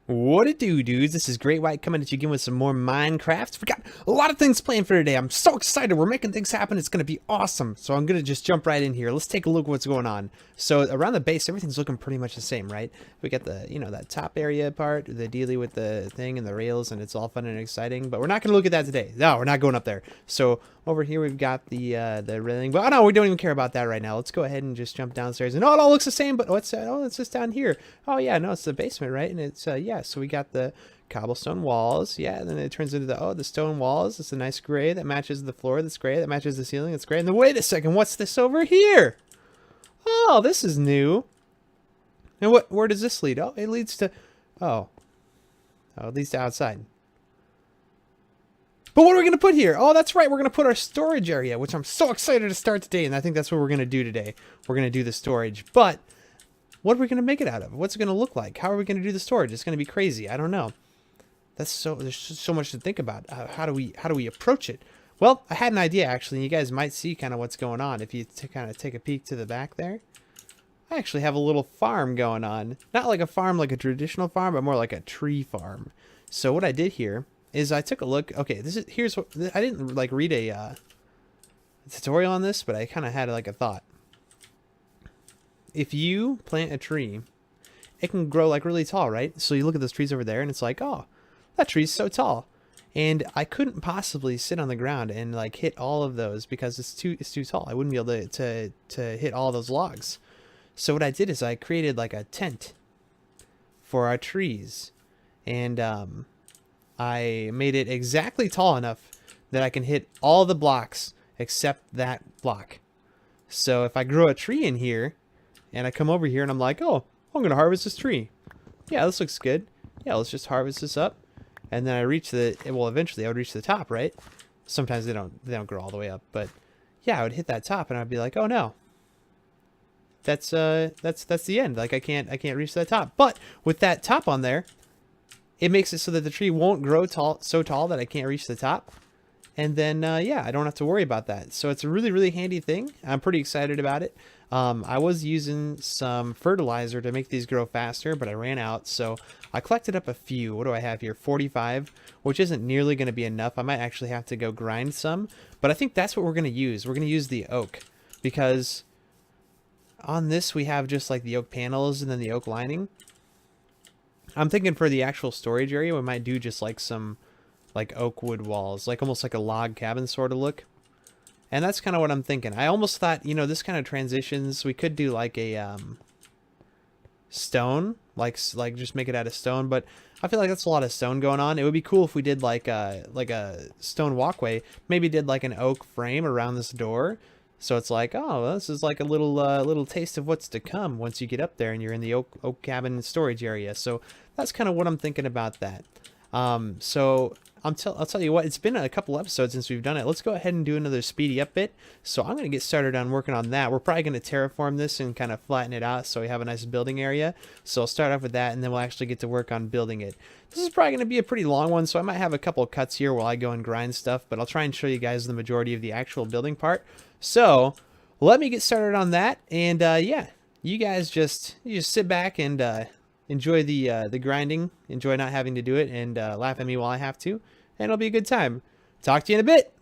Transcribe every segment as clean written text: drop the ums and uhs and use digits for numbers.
What it do, dudes? This is Great White coming at you again with some more Minecraft. We got a lot of things planned for today. I'm so excited. We're making things happen. It's going to be awesome. So I'm going to just jump right in here. Let's take a look at what's going on. So around the base, everything's looking pretty much the same, right? We got the, that top area part, the dealy with the thing and the rails, and it's all fun and exciting. But we're not going to look at that today. No, we're not going up there. So over here, we've got the railing. But no, we don't even care about that right now. Let's go ahead and just jump downstairs. And it all looks the same, but what's that? Oh, it's just down here. Oh, yeah, no, it's the basement, right? And it's, yeah, so we got the cobblestone walls. Yeah, and then it turns into the stone walls. It's a nice gray that matches the floor. That's gray. That matches the ceiling. That's gray. And then wait a second. What's this over here? Oh, this is new. And where does this lead? Oh, it leads to, oh, it leads to outside. But what are we going to put here? Oh, that's right. We're going to put our storage area, which I'm so excited to start today. And I think that's what we're going to do today. We're going to do the storage. But what are we going to make it out of? What's it going to look like? How are we going to do the storage? It's going to be crazy. I don't know. There's just so much to think about. How do we approach it? Well, I had an idea actually. And you guys might see kind of what's going on if you kind of take a peek to the back there. I actually have a little farm going on. Not like a farm like a traditional farm, but more like a tree farm. So what I did here is I took a look. Okay, here's what I didn't like read a tutorial on this, but I kind of had like a thought. If you plant a tree, it can grow like really tall, right? So you look at those trees over there, and it's like, oh, that tree's so tall, and I couldn't possibly sit on the ground and like hit all of those because it's too tall. I wouldn't be able to hit all those logs. So what I did is I created like a tent for our trees, and I made it exactly tall enough that I can hit all the blocks except that block. So if I grow a tree in here and I come over here and I'm like, oh, I'm going to harvest this tree. Yeah, this looks good. Yeah, let's just harvest this up. And then I reach well, eventually I would reach the top, right? Sometimes they don't grow all the way up, but yeah, I would hit that top and I'd be like, oh no. That's the end. Like I can't reach that top. But with that top on there, it makes it so that the tree won't grow so tall that I can't reach the top. And then, yeah, I don't have to worry about that. So it's a really, really handy thing. I'm pretty excited about it. I was using some fertilizer to make these grow faster, but I ran out. So I collected up a few. What do I have here? 45, which isn't nearly going to be enough. I might actually have to go grind some. But I think that's what we're going to use. We're going to use the oak because on this we have just like the oak panels and then the oak lining. I'm thinking for the actual storage area, we might do just like some like oak wood walls, like almost like a log cabin sort of look. And that's kind of what I'm thinking. I almost thought, this kind of transitions, we could do like a stone, like just make it out of stone, but I feel like that's a lot of stone going on. It would be cool if we did like a stone walkway, maybe did like an oak frame around this door. So it's like, oh, this is like a little taste of what's to come once you get up there and you're in the oak cabin storage area. So that's kind of what I'm thinking about that. So I'll tell you what, it's been a couple episodes since we've done it. Let's go ahead and do another speedy up bit. So I'm going to get started on working on that. We're probably going to terraform this and kind of flatten it out so we have a nice building area. So I'll start off with that and then we'll actually get to work on building it. This is probably going to be a pretty long one, so I might have a couple of cuts here while I go and grind stuff, but I'll try and show you guys the majority of the actual building part. So let me get started on that, and yeah, you guys just sit back and enjoy the grinding, enjoy not having to do it, and laugh at me while I have to, and it'll be a good time. Talk to you in a bit.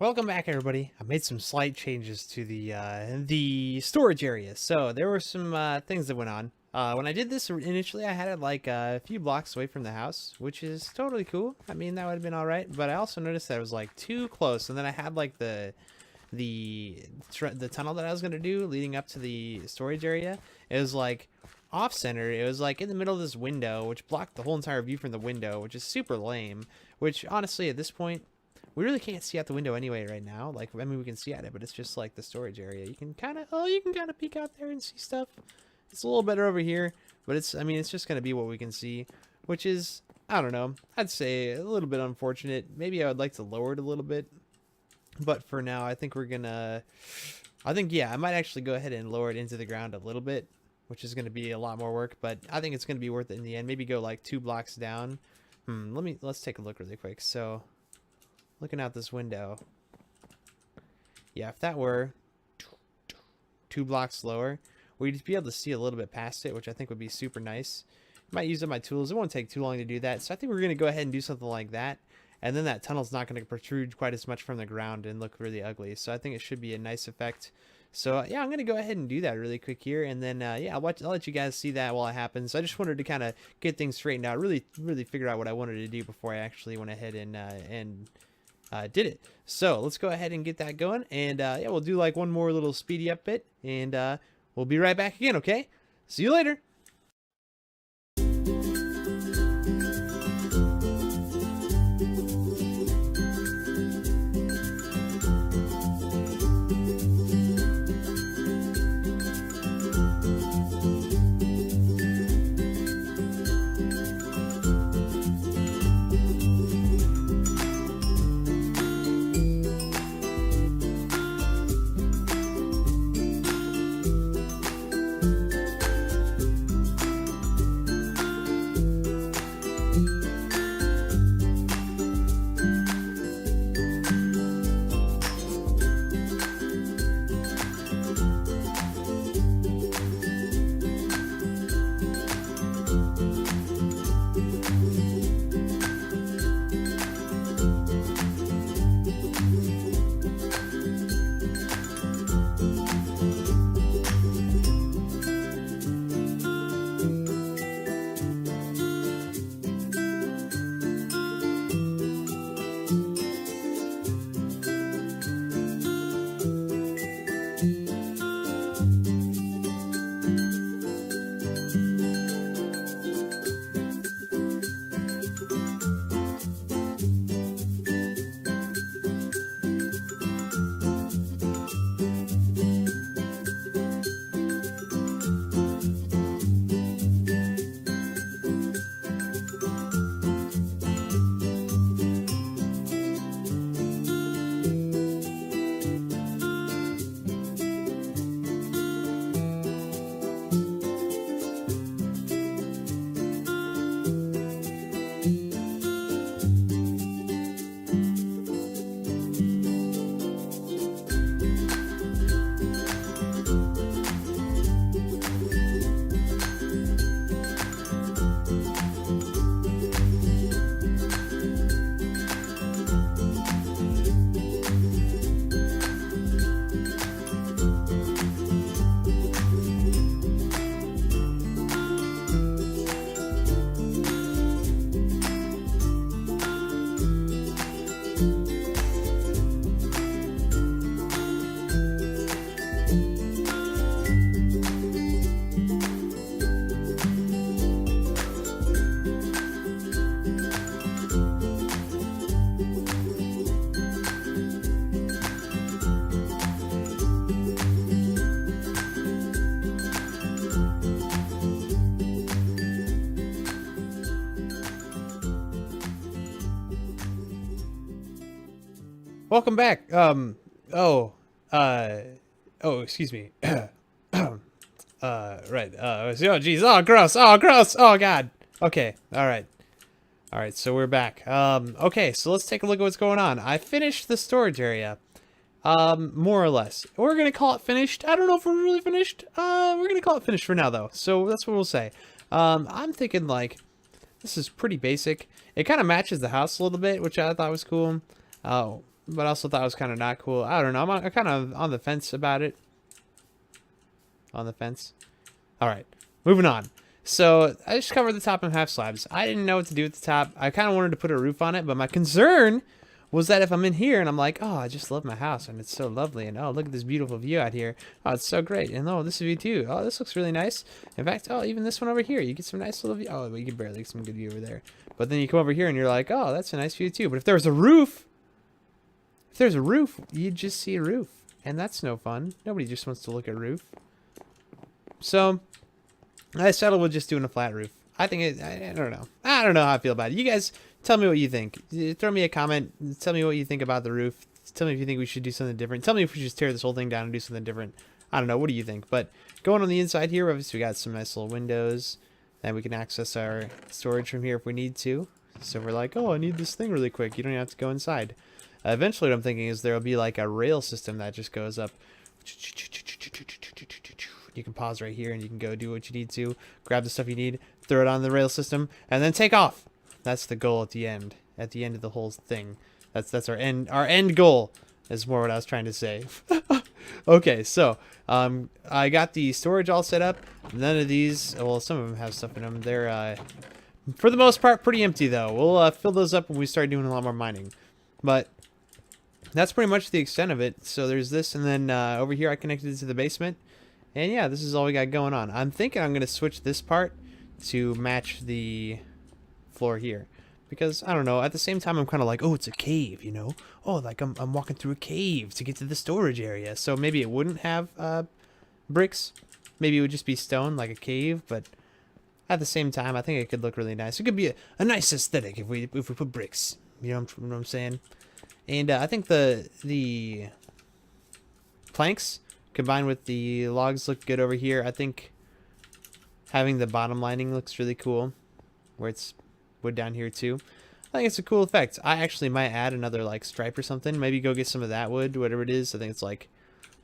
Welcome back, everybody. I made some slight changes to the storage area. So there were some things that went on. When I did this initially, I had it like a few blocks away from the house, which is totally cool. I mean, that would have been all right. But I also noticed that it was like too close, and then I had like the tunnel that I was gonna do leading up to the storage area. It was like off center. It was like in the middle of this window, which blocked the whole entire view from the window, which is super lame. Which honestly, at this point, we really can't see out the window anyway right now. Like, I mean, we can see at it, but it's just like the storage area. You can kind of peek out there and see stuff. It's a little better over here, but I mean, it's just going to be what we can see, which is, I don't know, I'd say a little bit unfortunate. Maybe I would like to lower it a little bit, but for now, I think yeah, I might actually go ahead and lower it into the ground a little bit, which is going to be a lot more work, but I think it's going to be worth it in the end. Maybe go like 2 blocks down. Let's take a look really quick. So, looking out this window, yeah, if that were 2 blocks lower, we'd be able to see a little bit past it, which I think would be super nice. Might use up my tools. It won't take too long to do that. So I think we're going to go ahead and do something like that. And then that tunnel's not going to protrude quite as much from the ground and look really ugly. So I think it should be a nice effect. So yeah, I'm going to go ahead and do that really quick here. And then, yeah, I'll let you guys see that while it happens. I just wanted to kind of get things straightened out, really figure out what I wanted to do before I actually went ahead and did it. So let's go ahead and get that going. And yeah, we'll do like one more little speedy up bit. And we'll be right back again, okay? See you later. Welcome back. Oh, excuse me. Right. Oh, geez. Oh, gross. Oh, gross. Oh, God. Okay. All right. All right. So we're back. Okay. So let's take a look at what's going on. I finished the storage area. More or less. We're gonna call it finished. I don't know if we're really finished. We're gonna call it finished for now, though. So that's what we'll say. I'm thinking, like, this is pretty basic. It kind of matches the house a little bit, which I thought was cool. Oh, but I also thought it was kind of not cool. I don't know. I'm kind of on the fence about it. On the fence. All right, moving on. So I just covered the top and half slabs. I didn't know what to do with the top. I kind of wanted to put a roof on it, but my concern was that if I'm in here and I'm like, oh, I just love my house and it's so lovely, and oh, look at this beautiful view out here. Oh, it's so great. And oh, this view too. Oh, this looks really nice. In fact, oh, even this one over here, you get some nice little view. Oh, well, you can barely get some good view over there. But then you come over here and you're like, oh, that's a nice view too. But if there's a roof, you just see a roof, and that's no fun. Nobody just wants to look at a roof. So I settled with just doing a flat roof. I think I don't know. I don't know how I feel about it. You guys tell me what you think. Throw me a comment. Tell me what you think about the roof. Tell me if you think we should do something different. Tell me if we should just tear this whole thing down and do something different. I don't know. What do you think? But going on the inside here, obviously we got some nice little windows. And we can access our storage from here if we need to. So we're like, oh, I need this thing really quick. You don't even have to go inside. Eventually what I'm thinking is there will be like a rail system that just goes up. You can pause right here and you can go do what you need to. Grab the stuff you need, throw it on the rail system, and then take off. That's the goal at the end. At the end of the whole thing. That's our end goal is more what I was trying to say. Okay, so I got the storage all set up. None of these, well, some of them have stuff in them. They're for the most part pretty empty though. We'll fill those up when we start doing a lot more mining. But that's pretty much the extent of it. So there's this, and then over here I connected it to the basement. And yeah, this is all we got going on. I'm thinking I'm going to switch this part to match the floor here. Because, I don't know, at the same time I'm kind of like, oh, it's a cave, you know? Oh, like I'm walking through a cave to get to the storage area. So maybe it wouldn't have bricks. Maybe it would just be stone, like a cave. But at the same time, I think it could look really nice. It could be a nice aesthetic if we put bricks. You know what I'm saying? And I think the planks combined with the logs look good over here. I think having the bottom lining looks really cool, where it's wood down here too. I think it's a cool effect. I actually might add another like stripe or something. Maybe go get some of that wood, whatever it is. I think it's like,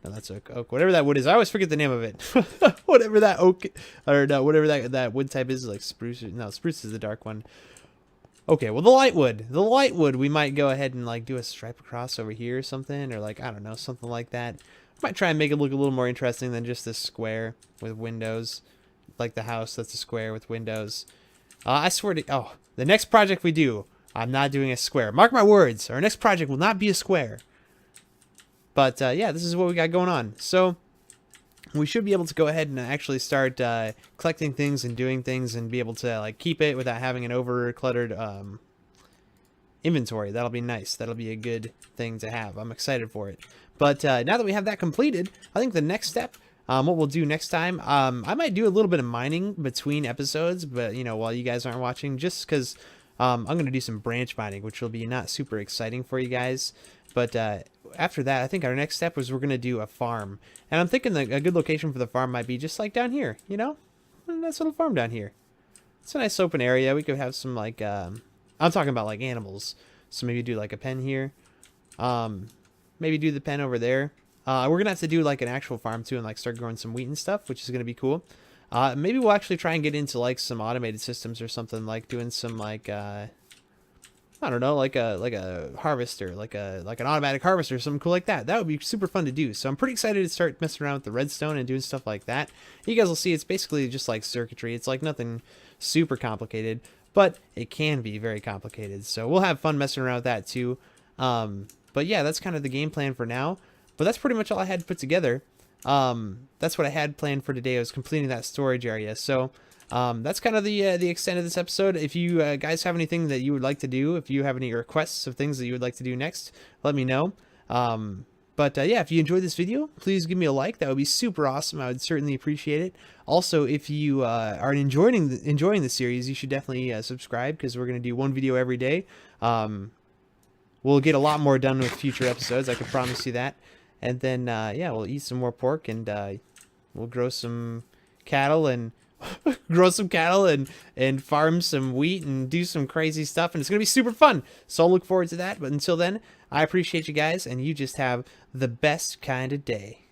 no, that's oak. Whatever that wood is. I always forget the name of it. Whatever that oak, or no, whatever that wood type is, like spruce. No, spruce is the dark one. Okay, well, the light wood, we might go ahead and like do a stripe across over here or something, or like, I don't know, something like that. Might try and make it look a little more interesting than just this square with windows, like the house that's a square with windows. I swear to, oh, the next project we do, I'm not doing a square. Mark my words, our next project will not be a square. But yeah, this is what we got going on. So we should be able to go ahead and actually start collecting things and doing things and be able to like keep it without having an over cluttered inventory. That'll be nice. That'll be a good thing to have. I'm excited for it. But now that we have that completed, I think the next step, what we'll do next time, I might do a little bit of mining between episodes, but you know, while you guys aren't watching, just because I'm going to do some branch mining, which will be not super exciting for you guys. But after that, I think our next step was we're going to do a farm. And I'm thinking that a good location for the farm might be just like down here, you know? A nice little farm down here. It's a nice open area. We could have some like, I'm talking about like animals. So maybe do like a pen here. Maybe do the pen over there. We're going to have to do like an actual farm too and like start growing some wheat and stuff, which is going to be cool. Maybe we'll actually try and get into like some automated systems or something, like doing some like, I don't know, like a harvester, like an automatic harvester, something cool like that. That would be super fun to do. So I'm pretty excited to start messing around with the redstone and doing stuff like that. You guys will see it's basically just like circuitry. It's like nothing super complicated, but it can be very complicated. So we'll have fun messing around with that too. But yeah, that's kind of the game plan for now. But that's pretty much all I had put together. That's what I had planned for today. I was completing that storage area. So that's kind of the extent of this episode. If you guys have anything that you would like to do, if you have any requests of things that you would like to do next, let me know. But yeah, if you enjoyed this video, please give me a like. That would be super awesome. I would certainly appreciate it. Also, if you are enjoying the series, you should definitely subscribe, because we're going to do one video every day. We'll get a lot more done with future episodes. I can promise you that. And then, yeah, we'll eat some more pork, and we'll grow some cattle and and farm some wheat and do some crazy stuff. And it's going to be super fun. So I'll look forward to that. But until then, I appreciate you guys, and you just have the best kind of day.